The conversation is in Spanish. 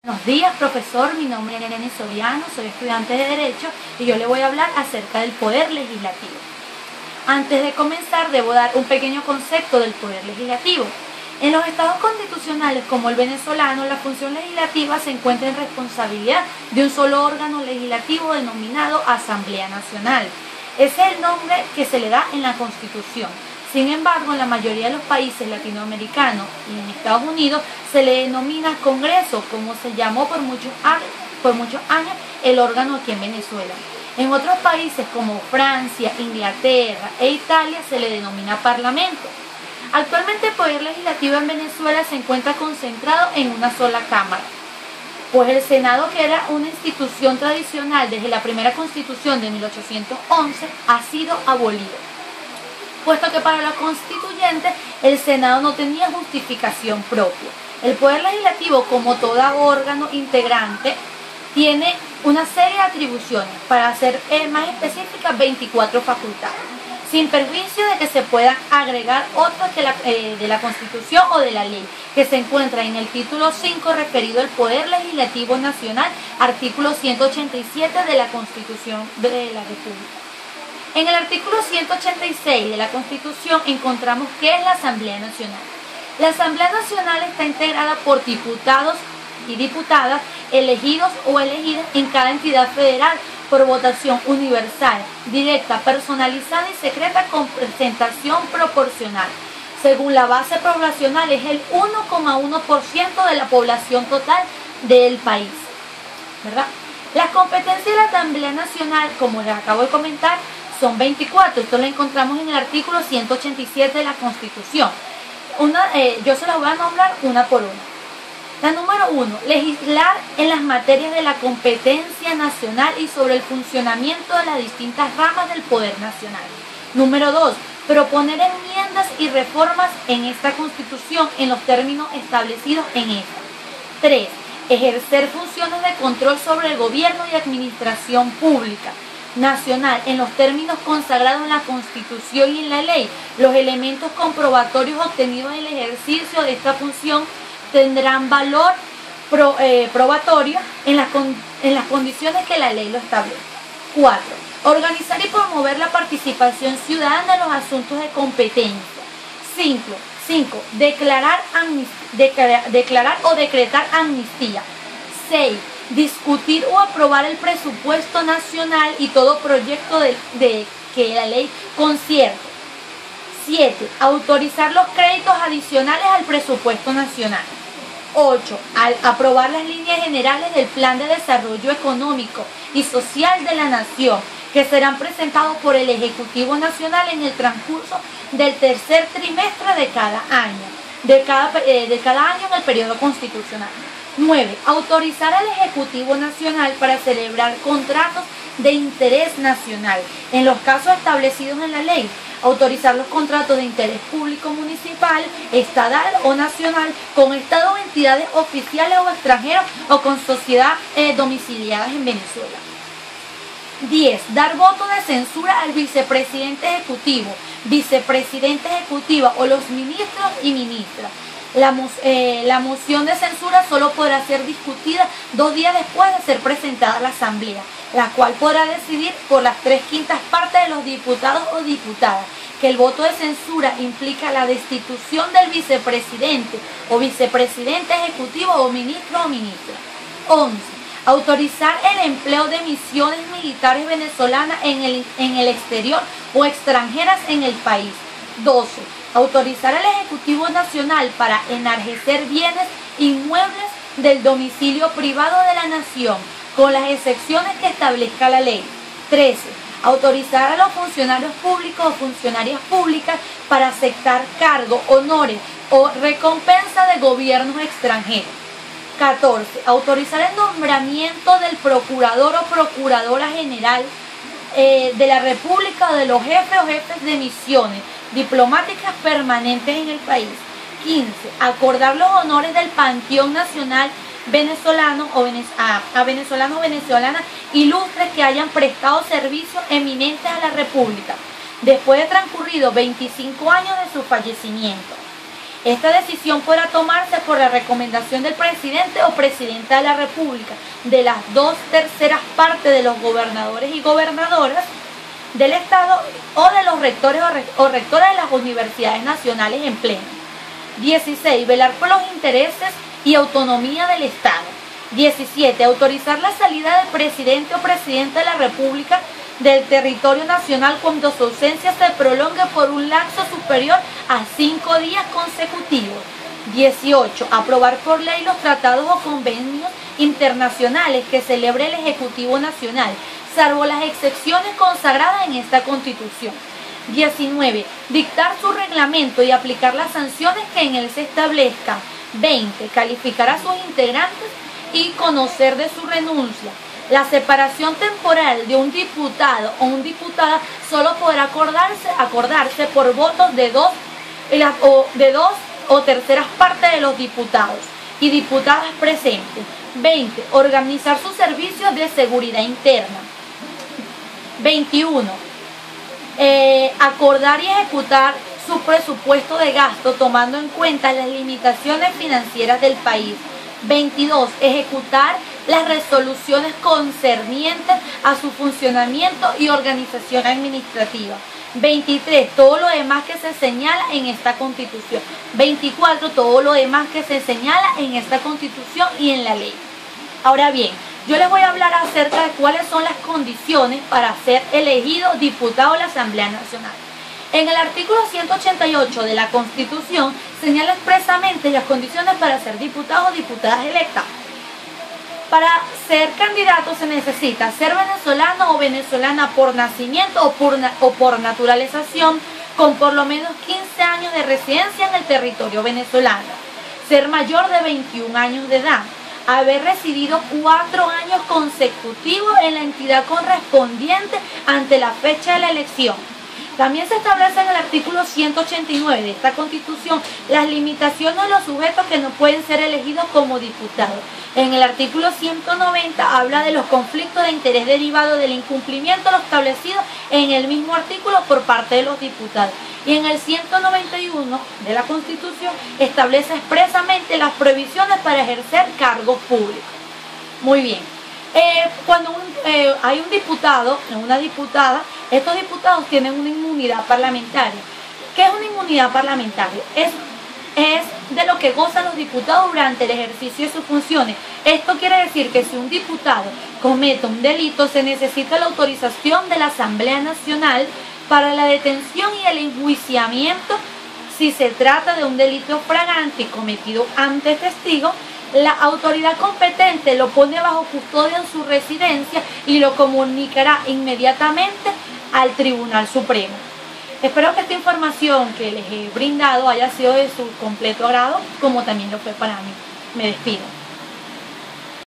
Buenos días, profesor. Mi nombre es Eleni Soriano, soy estudiante de Derecho y yo le voy a hablar acerca del Poder Legislativo. Antes de comenzar, debo dar un pequeño concepto del Poder Legislativo. En los estados constitucionales, como el venezolano, la función legislativa se encuentra en responsabilidad de un solo órgano legislativo denominado Asamblea Nacional. Ese es el nombre que se le da en la Constitución. Sin embargo, en la mayoría de los países latinoamericanos y en Estados Unidos se le denomina Congreso, como se llamó por muchos años el órgano aquí en Venezuela. En otros países como Francia, Inglaterra e Italia se le denomina Parlamento. Actualmente el Poder Legislativo en Venezuela se encuentra concentrado en una sola Cámara, pues el Senado, que era una institución tradicional desde la primera Constitución de 1811, ha sido abolido, puesto que para los constituyentes el Senado no tenía justificación propia. El Poder Legislativo, como todo órgano integrante, tiene una serie de atribuciones, para ser más específicas, 24 facultades, sin perjuicio de que se puedan agregar otras de la Constitución o de la ley, que se encuentra en el título 5 referido al Poder Legislativo Nacional, artículo 187 de la Constitución de la República. En el artículo 186 de la Constitución encontramos que es la Asamblea Nacional. La Asamblea Nacional está integrada por diputados y diputadas elegidos o elegidas en cada entidad federal por votación universal, directa, personalizada y secreta con presentación proporcional. Según la base poblacional es el 1,1% de la población total del país, ¿verdad? Las competencias de la Asamblea Nacional, como les acabo de comentar, son 24. Esto lo encontramos en el artículo 187 de la Constitución. Yo se las voy a nombrar una por una. La número 1, legislar en las materias de la competencia nacional y sobre el funcionamiento de las distintas ramas del poder nacional. Número 2, proponer enmiendas y reformas en esta Constitución en los términos establecidos en esta. 3, ejercer funciones de control sobre el gobierno y administración pública nacional en los términos consagrados en la Constitución y en la ley. Los elementos comprobatorios obtenidos en el ejercicio de esta función tendrán valor probatorio en las condiciones que la ley lo establece. 4. Organizar y promover la participación ciudadana en los asuntos de competencia. 5. Declarar o decretar amnistía. 6. Discutir o aprobar el presupuesto nacional y todo proyecto de que la ley concierne. 7. Autorizar los créditos adicionales al presupuesto nacional. 8. Al aprobar las líneas generales del Plan de Desarrollo Económico y Social de la Nación, que serán presentados por el Ejecutivo Nacional en el transcurso del tercer trimestre de cada año, en el periodo constitucional. 9. Autorizar al Ejecutivo Nacional para celebrar contratos de interés nacional, en los casos establecidos en la ley. Autorizar los contratos de interés público municipal, estatal o nacional con estados o entidades oficiales o extranjeros o con sociedades domiciliadas en Venezuela. 10. Dar voto de censura al vicepresidente ejecutivo, vicepresidenta ejecutiva o los ministros y ministras. La moción de censura solo podrá ser discutida 2 días después de ser presentada a la Asamblea, la cual podrá decidir por las 3/5 partes de los diputados o diputadas que el voto de censura implica la destitución del vicepresidente o vicepresidente ejecutivo o ministro o ministra. 11. Autorizar el empleo de misiones militares venezolanas en el exterior o extranjeras en el país. 12. Autorizar al Ejecutivo Nacional para enarjecer bienes inmuebles del domicilio privado de la nación, con las excepciones que establezca la ley. 13. Autorizar a los funcionarios públicos o funcionarias públicas para aceptar cargos, honores o recompensa de gobiernos extranjeros. 14. Autorizar el nombramiento del procurador o procuradora general de la República o de los jefes o jefes de misiones diplomáticas permanentes en el país. 15. Acordar los honores del Panteón Nacional venezolano a venezolanos o venezolanas ilustres que hayan prestado servicios eminentes a la República después de transcurridos 25 años de su fallecimiento. Esta decisión podrá tomarse por la recomendación del presidente o presidenta de la República, de las 2/3 partes de los gobernadores y gobernadoras del Estado o de los rectores o rectoras de las universidades nacionales en pleno. 16. Velar por los intereses y autonomía del Estado. 17. Autorizar la salida del presidente o presidenta de la República del territorio nacional cuando su ausencia se prolongue por un lapso superior a 5 días consecutivos. 18. Aprobar por ley los tratados o convenios internacionales que celebre el Ejecutivo Nacional, salvo las excepciones consagradas en esta Constitución. 19. Dictar su reglamento y aplicar las sanciones que en él se establezcan. 20. Calificar a sus integrantes y conocer de su renuncia. La separación temporal de un diputado o una diputada solo podrá acordarse por votos de dos o terceras partes de los diputados y diputadas presentes. 20. Organizar sus servicios de seguridad interna. 21. Acordar y ejecutar su presupuesto de gasto tomando en cuenta las limitaciones financieras del país. 22. Ejecutar las resoluciones concernientes a su funcionamiento y organización administrativa. 23. Todo lo demás que se señala en esta Constitución. 24. Todo lo demás que se señala en esta Constitución y en la ley. Ahora bien, yo les voy a hablar acerca de cuáles son las condiciones para ser elegido diputado de la Asamblea Nacional. En el artículo 188 de la Constitución señala expresamente las condiciones para ser diputado o diputadas electas. Para ser candidato se necesita ser venezolano o venezolana por nacimiento o por naturalización, con por lo menos 15 años de residencia en el territorio venezolano, ser mayor de 21 años de edad, haber residido 4 años consecutivos en la entidad correspondiente ante la fecha de la elección. También se establece en el artículo 189 de esta Constitución las limitaciones de los sujetos que no pueden ser elegidos como diputados. En el artículo 190 habla de los conflictos de interés derivados del incumplimiento de lo establecido en el mismo artículo por parte de los diputados. Y en el 191 de la Constitución establece expresamente las prohibiciones para ejercer cargos públicos. Muy bien. Cuando hay un diputado o una diputada, estos diputados tienen una inmunidad parlamentaria. ¿Qué es una inmunidad parlamentaria? Es de lo que gozan los diputados durante el ejercicio de sus funciones. Esto quiere decir que si un diputado comete un delito, se necesita la autorización de la Asamblea Nacional para la detención y el enjuiciamiento. Si se trata de un delito flagrante cometido ante testigos, la autoridad competente lo pone bajo custodia en su residencia y lo comunicará inmediatamente al Tribunal Supremo. Espero que esta información que les he brindado haya sido de su completo agrado, como también lo fue para mí. Me despido.